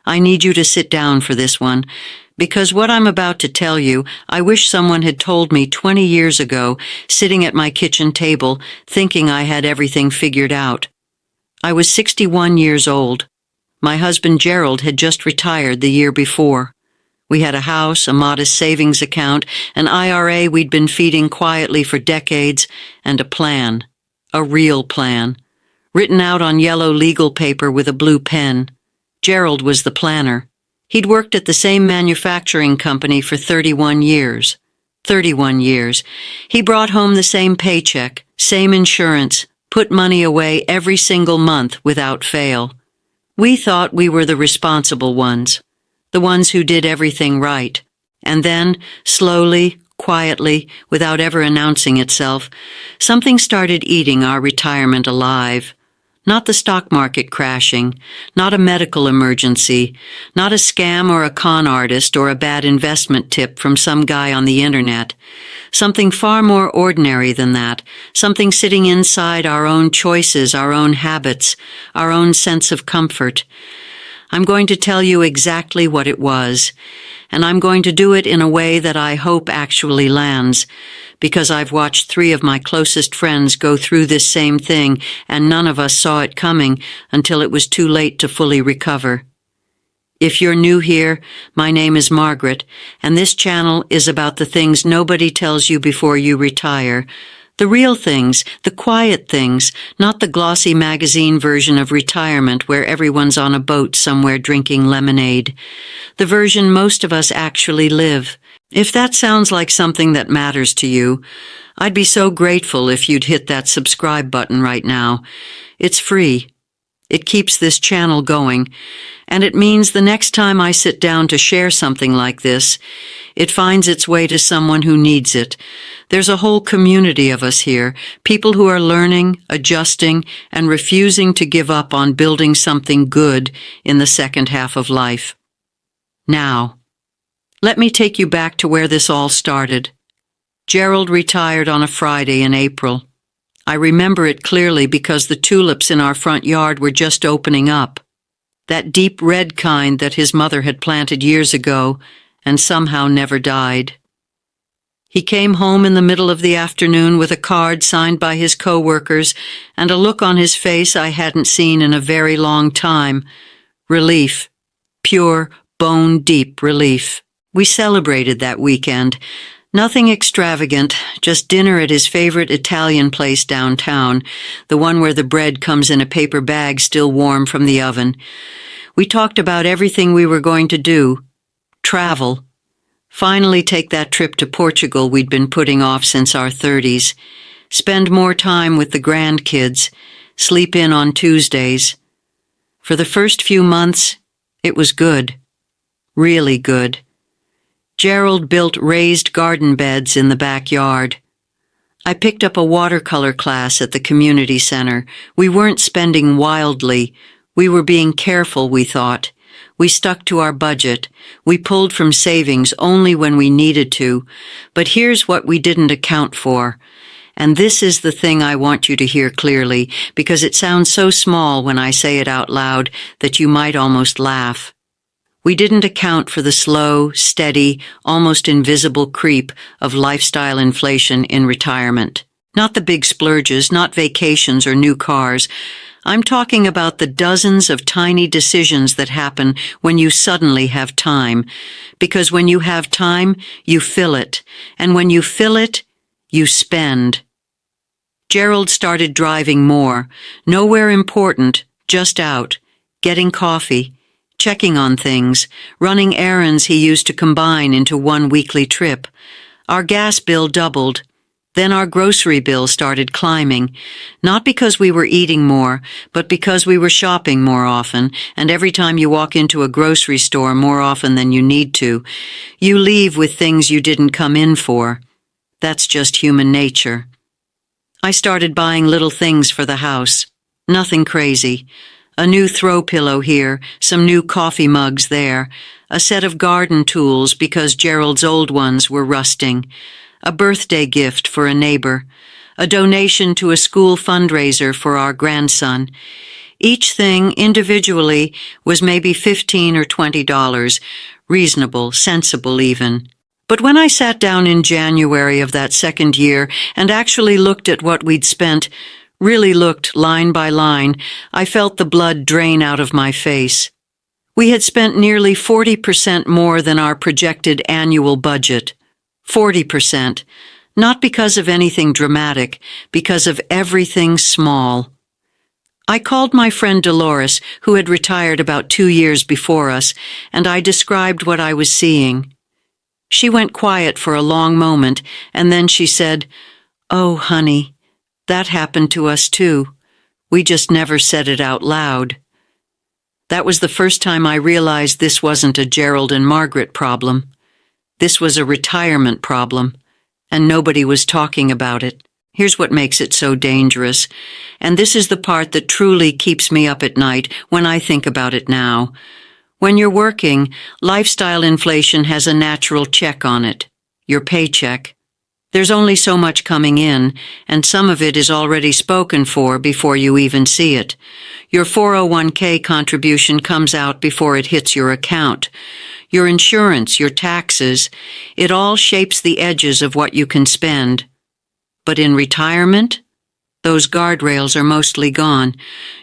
I need you to sit down for this one, because what I'm about to tell you, I wish someone had told me 20 years ago, sitting at my kitchen table, thinking I had everything figured out. I was 61 years old. My husband Gerald had just retired the year before. We had a house, a modest savings account, an IRA we'd been feeding quietly for decades, and a plan. A real plan. Written out on yellow legal paper with a blue pen. Gerald was the planner. He'd worked at the same manufacturing company for 31 years. 31 years. He brought home the same paycheck, same insurance, put money away every single month without fail. We thought we were the responsible ones, the ones who did everything right. And then, slowly, quietly, without ever announcing itself, something started eating our retirement alive. Not the stock market crashing, not a medical emergency, not a scam or a con artist or a bad investment tip from some guy on the internet. Something far more ordinary than that, something sitting inside our own choices, our own habits, our own sense of comfort. I'm going to tell you exactly what it was, and I'm going to do it in a way that I hope actually lands, because I've watched 3 of my closest friends go through this same thing, and none of us saw it coming until it was too late to fully recover. If you're new here, my name is Margaret, and this channel is about the things nobody tells you before you retire. The real things, the quiet things, not the glossy magazine version of retirement where everyone's on a boat somewhere drinking lemonade. The version most of us actually live. If that sounds like something that matters to you, I'd be so grateful if you'd hit that subscribe button right now. It's free. It keeps this channel going, and it means the next time I sit down to share something like this, it finds its way to someone who needs it. There's a whole community of us here, people who are learning, adjusting, and refusing to give up on building something good in the second half of life. Now, let me take you back to where this all started. Gerald retired on a Friday in April. I remember it clearly because the tulips in our front yard were just opening up. That deep red kind that his mother had planted years ago and somehow never died. He came home in the middle of the afternoon with a card signed by his co-workers and a look on his face I hadn't seen in a very long time. Relief. Pure, bone-deep relief. We celebrated that weekend. Nothing extravagant, just dinner at his favorite Italian place downtown, the one where the bread comes in a paper bag still warm from the oven. We talked about everything we were going to do. Travel. Finally take that trip to Portugal we'd been putting off since our 30s. Spend more time with the grandkids. Sleep in on Tuesdays. For the first few months, it was good. Really good. Gerald built raised garden beds in the backyard. I picked up a watercolor class at the community center. We weren't spending wildly. We were being careful, we thought. We stuck to our budget. We pulled from savings only when we needed to. But here's what we didn't account for. And this is the thing I want you to hear clearly, because it sounds so small when I say it out loud that you might almost laugh. We didn't account for the slow, steady, almost invisible creep of lifestyle inflation in retirement. Not the big splurges, not vacations or new cars. I'm talking about the dozens of tiny decisions that happen when you suddenly have time. Because when you have time, you fill it. And when you fill it, you spend. Gerald started driving more. Nowhere important, just out. Getting coffee. Checking on things, running errands he used to combine into one weekly trip. Our gas bill doubled. Then our grocery bill started climbing, not because we were eating more, but because we were shopping more often, and every time you walk into a grocery store more often than you need to, you leave with things you didn't come in for. That's just human nature. I started buying little things for the house. Nothing crazy. A new throw pillow here, some new coffee mugs there, a set of garden tools because Gerald's old ones were rusting, a birthday gift for a neighbor, a donation to a school fundraiser for our grandson. Each thing, individually, was maybe $15 or $20, reasonable, sensible even. But when I sat down in January of that second year and actually looked at what we'd spent, really looked line by line, I felt the blood drain out of my face. We had spent nearly 40% more than our projected annual budget. 40%. Not because of anything dramatic, because of everything small. I called my friend Dolores, who had retired about 2 years before us, and I described what I was seeing. She went quiet for a long moment, and then she said, "Oh, honey, that happened to us too. We just never said it out loud." That was the first time I realized this wasn't a Gerald and Margaret problem. This was a retirement problem, and nobody was talking about it. Here's what makes it so dangerous, and this is the part that truly keeps me up at night when I think about it now. When you're working, lifestyle inflation has a natural check on it, your paycheck. There's only so much coming in, and some of it is already spoken for before you even see it. Your 401k contribution comes out before it hits your account. Your insurance, your taxes, it all shapes the edges of what you can spend. But in retirement, those guardrails are mostly gone.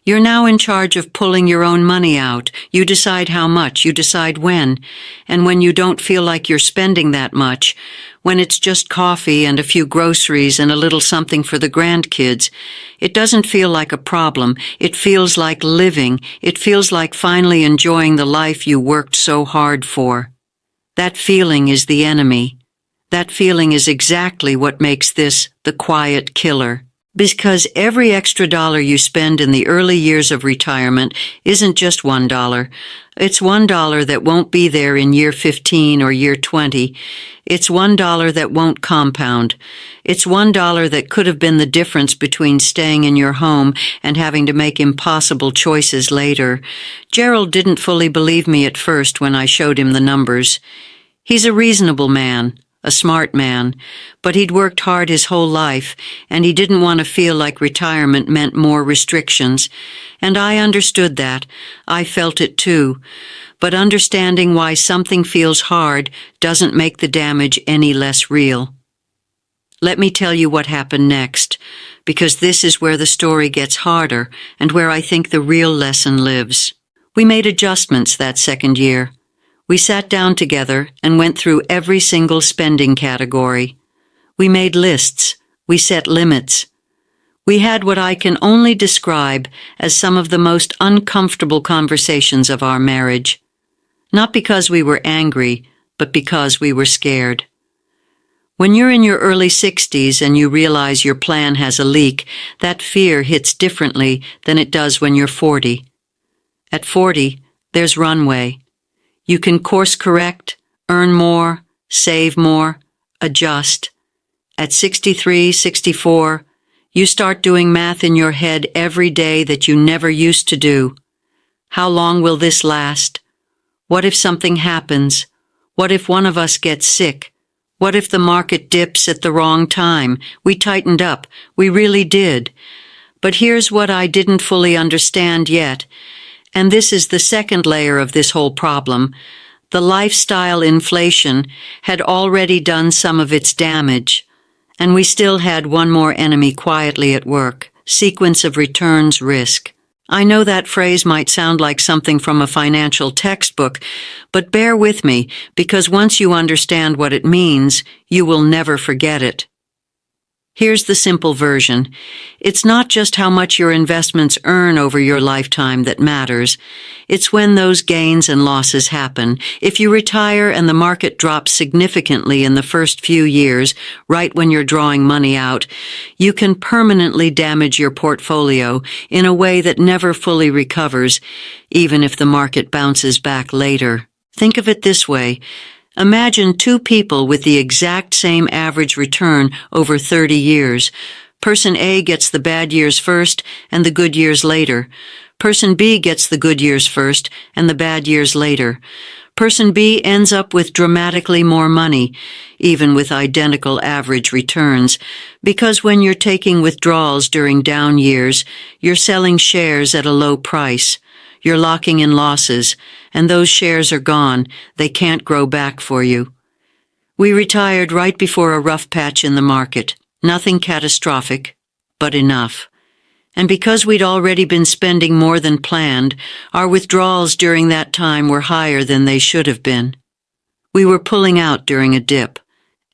You're now in charge of pulling your own money out. You decide how much, you decide when. And when you don't feel like you're spending that much, when it's just coffee and a few groceries and a little something for the grandkids, it doesn't feel like a problem. It feels like living. It feels like finally enjoying the life you worked so hard for. That feeling is the enemy. That feeling is exactly what makes this the quiet killer. Because every extra dollar you spend in the early years of retirement isn't just $1. It's $1 that won't be there in year 15 or year 20. It's $1 that won't compound. It's $1 that could have been the difference between staying in your home and having to make impossible choices later. Gerald didn't fully believe me at first when I showed him the numbers. He's a reasonable man. A smart man, but he'd worked hard his whole life, and he didn't want to feel like retirement meant more restrictions. And I understood that. I felt it too. But understanding why something feels hard doesn't make the damage any less real. Let me tell you what happened next, because this is where the story gets harder and where I think the real lesson lives. We made adjustments that second year. We sat down together and went through every single spending category. We made lists. We set limits. We had what I can only describe as some of the most uncomfortable conversations of our marriage. Not because we were angry, but because we were scared. When you're in your early 60s and you realize your plan has a leak, that fear hits differently than it does when you're 40. At 40, there's runway. You can course correct, earn more, save more, adjust. At 63, 64, you start doing math in your head every day that you never used to do. How long will this last? What if something happens? What if one of us gets sick? What if the market dips at the wrong time? We tightened up. We really did. But here's what I didn't fully understand yet. And this is the second layer of this whole problem. The lifestyle inflation had already done some of its damage, and we still had one more enemy quietly at work, sequence of returns risk. I know that phrase might sound like something from a financial textbook, but bear with me, because once you understand what it means, you will never forget it. Here's the simple version. It's not just how much your investments earn over your lifetime that matters. It's when those gains and losses happen. If you retire and the market drops significantly in the first few years, right when you're drawing money out, you can permanently damage your portfolio in a way that never fully recovers, even if the market bounces back later. Think of it this way. Imagine two people with the exact same average return over 30 years. Person A gets the bad years first and the good years later. Person B gets the good years first and the bad years later. Person B ends up with dramatically more money, even with identical average returns, because when you're taking withdrawals during down years, you're selling shares at a low price. You're locking in losses, and those shares are gone. They can't grow back for you. We retired right before a rough patch in the market. Nothing catastrophic, but enough. And because we'd already been spending more than planned, our withdrawals during that time were higher than they should have been. We were pulling out during a dip.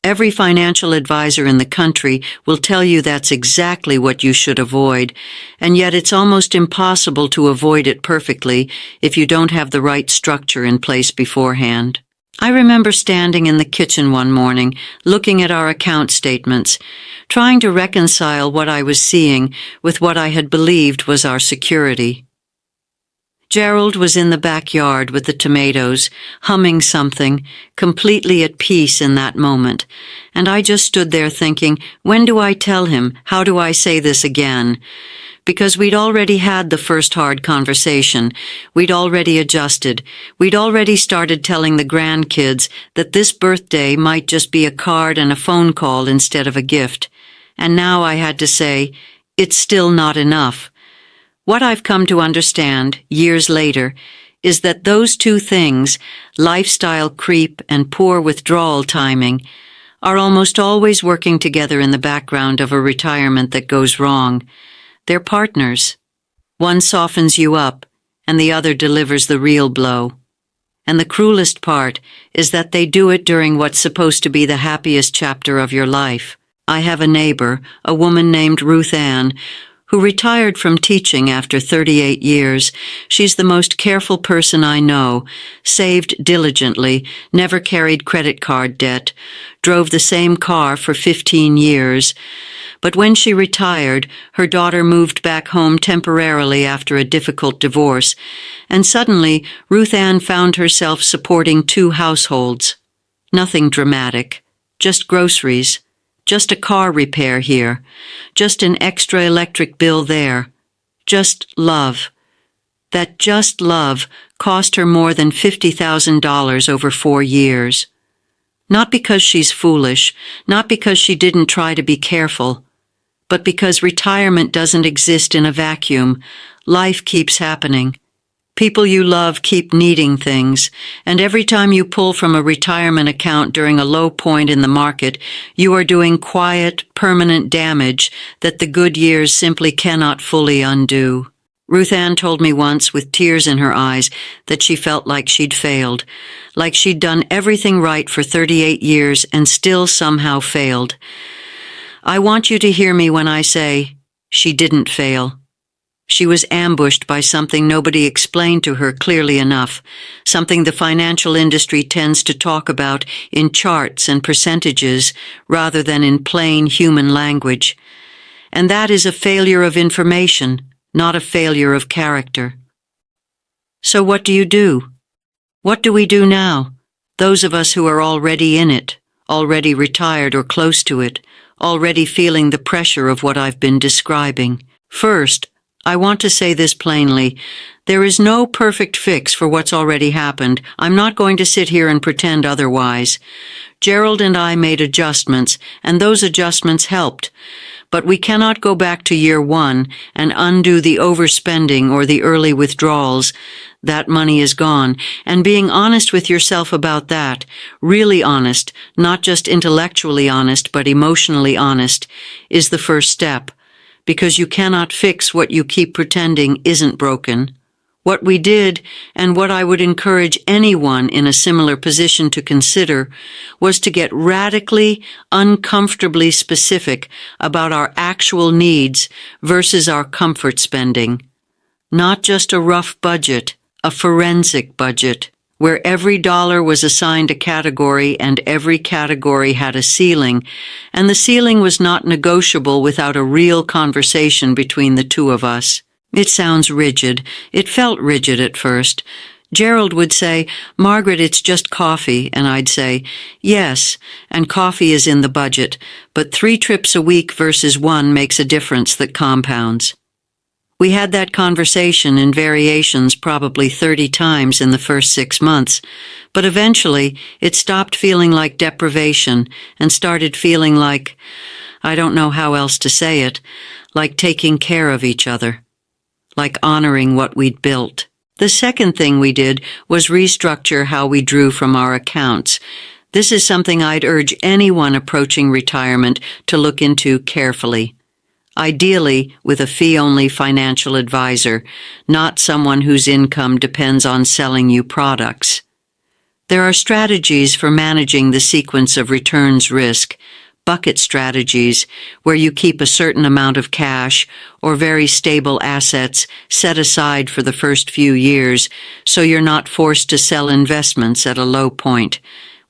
Every financial advisor in the country will tell you that's exactly what you should avoid, and yet it's almost impossible to avoid it perfectly if you don't have the right structure in place beforehand. I remember standing in the kitchen one morning, looking at our account statements, trying to reconcile what I was seeing with what I had believed was our security. Gerald was in the backyard with the tomatoes, humming something, completely at peace in that moment, and I just stood there thinking, when do I tell him? How do I say this again? Because we'd already had the first hard conversation. We'd already adjusted. We'd already started telling the grandkids that this birthday might just be a card and a phone call instead of a gift. And now I had to say, it's still not enough. What I've come to understand, years later, is that those two things, lifestyle creep and poor withdrawal timing, are almost always working together in the background of a retirement that goes wrong. They're partners. One softens you up, and the other delivers the real blow. And the cruelest part is that they do it during what's supposed to be the happiest chapter of your life. I have a neighbor, a woman named Ruthanne, who retired from teaching after 38 years. She's the most careful person I know, saved diligently, never carried credit card debt, drove the same car for 15 years. But when she retired, her daughter moved back home temporarily after a difficult divorce, and suddenly Ruthanne found herself supporting 2 households. Nothing dramatic, just groceries. Just a car repair here, just an extra electric bill there, just love. That just love cost her more than $50,000 over 4 years. Not because she's foolish, not because she didn't try to be careful, but because retirement doesn't exist in a vacuum. Life keeps happening. People you love keep needing things, and every time you pull from a retirement account during a low point in the market, you are doing quiet, permanent damage that the good years simply cannot fully undo. Ruthanne told me once, with tears in her eyes, that she felt like she'd failed, like she'd done everything right for 38 years and still somehow failed. I want you to hear me when I say, she didn't fail. She was ambushed by something nobody explained to her clearly enough, something the financial industry tends to talk about in charts and percentages rather than in plain human language. And that is a failure of information, not a failure of character. So what do you do? What do we do now? Those of us who are already in it, already retired or close to it, already feeling the pressure of what I've been describing. First, I want to say this plainly. There is no perfect fix for what's already happened. I'm not going to sit here and pretend otherwise. Gerald and I made adjustments, and those adjustments helped. But we cannot go back to year 1 and undo the overspending or the early withdrawals. That money is gone. And being honest with yourself about that, really honest, not just intellectually honest, but emotionally honest, is the first step. Because you cannot fix what you keep pretending isn't broken. What we did, and what I would encourage anyone in a similar position to consider, was to get radically, uncomfortably specific about our actual needs versus our comfort spending. Not just a rough budget, a forensic budget, where every dollar was assigned a category and every category had a ceiling, and the ceiling was not negotiable without a real conversation between the two of us. It sounds rigid. It felt rigid at first. Gerald would say, "Margaret, it's just coffee," and I'd say, "Yes, and coffee is in the budget, but 3 trips a week versus 1 makes a difference that compounds." We had that conversation in variations probably 30 times in the first 6 months, but eventually it stopped feeling like deprivation and started feeling like, I don't know how else to say it, like taking care of each other, like honoring what we'd built. The second thing we did was restructure how we drew from our accounts. This is something I'd urge anyone approaching retirement to look into carefully. Ideally, with a fee-only financial advisor, not someone whose income depends on selling you products. There are strategies for managing the sequence of returns risk, bucket strategies, where you keep a certain amount of cash or very stable assets set aside for the first few years so you're not forced to sell investments at a low point.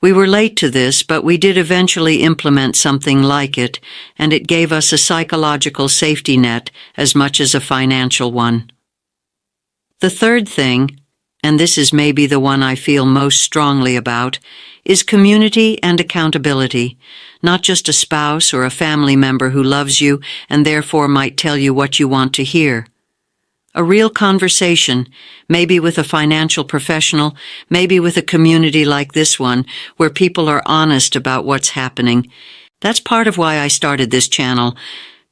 We were late to this, but we did eventually implement something like it, and it gave us a psychological safety net as much as a financial one. The third thing, and this is maybe the one I feel most strongly about, is community and accountability, not just a spouse or a family member who loves you and therefore might tell you what you want to hear. A real conversation, maybe with a financial professional, maybe with a community like this one, where people are honest about what's happening. That's part of why I started this channel,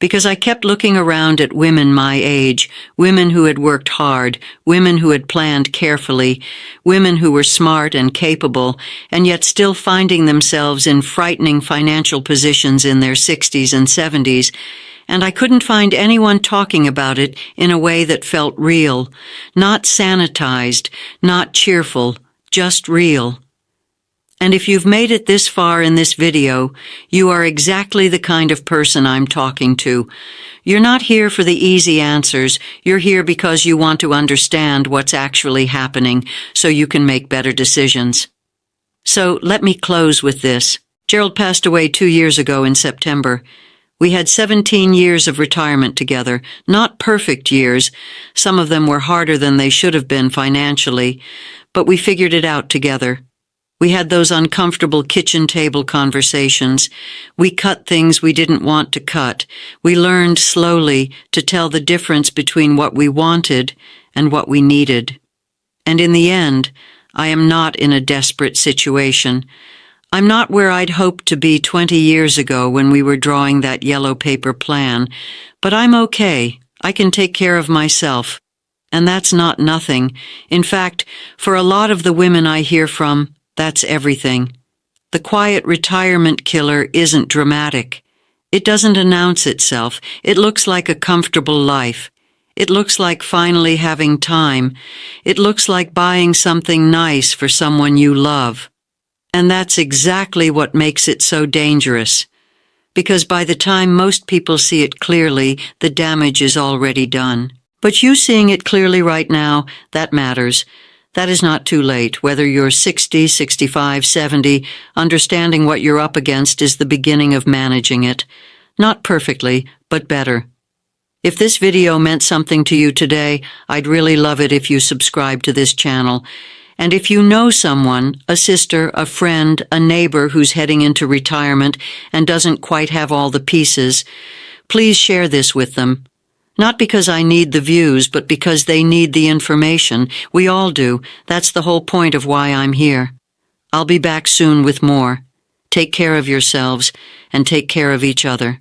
because I kept looking around at women my age, women who had worked hard, women who had planned carefully, women who were smart and capable, and yet still finding themselves in frightening financial positions in their 60s and 70s, and I couldn't find anyone talking about it in a way that felt real, not sanitized, not cheerful, just real. And if you've made it this far in this video, you are exactly the kind of person I'm talking to. You're not here for the easy answers. You're here because you want to understand what's actually happening so you can make better decisions. So let me close with this. Gerald passed away 2 years ago in September. We had 17 years of retirement together, not perfect years. Some of them were harder than they should have been financially, but we figured it out together. We had those uncomfortable kitchen table conversations. We cut things we didn't want to cut. We learned slowly to tell the difference between what we wanted and what we needed. And in the end, I am not in a desperate situation. I'm not where I'd hoped to be 20 years ago when we were drawing that yellow paper plan, but I'm okay. I can take care of myself. And that's not nothing. In fact, for a lot of the women I hear from, that's everything. The quiet retirement killer isn't dramatic. It doesn't announce itself. It looks like a comfortable life. It looks like finally having time. It looks like buying something nice for someone you love. And that's exactly what makes it so dangerous. Because by the time most people see it clearly, the damage is already done. But you seeing it clearly right now, that matters. That is not too late. Whether you're 60, 65, 70, understanding what you're up against is the beginning of managing it. Not perfectly, but better. If this video meant something to you today, I'd really love it if you subscribe to this channel. And if you know someone, a sister, a friend, a neighbor who's heading into retirement and doesn't quite have all the pieces, please share this with them. Not because I need the views, but because they need the information. We all do. That's the whole point of why I'm here. I'll be back soon with more. Take care of yourselves and take care of each other.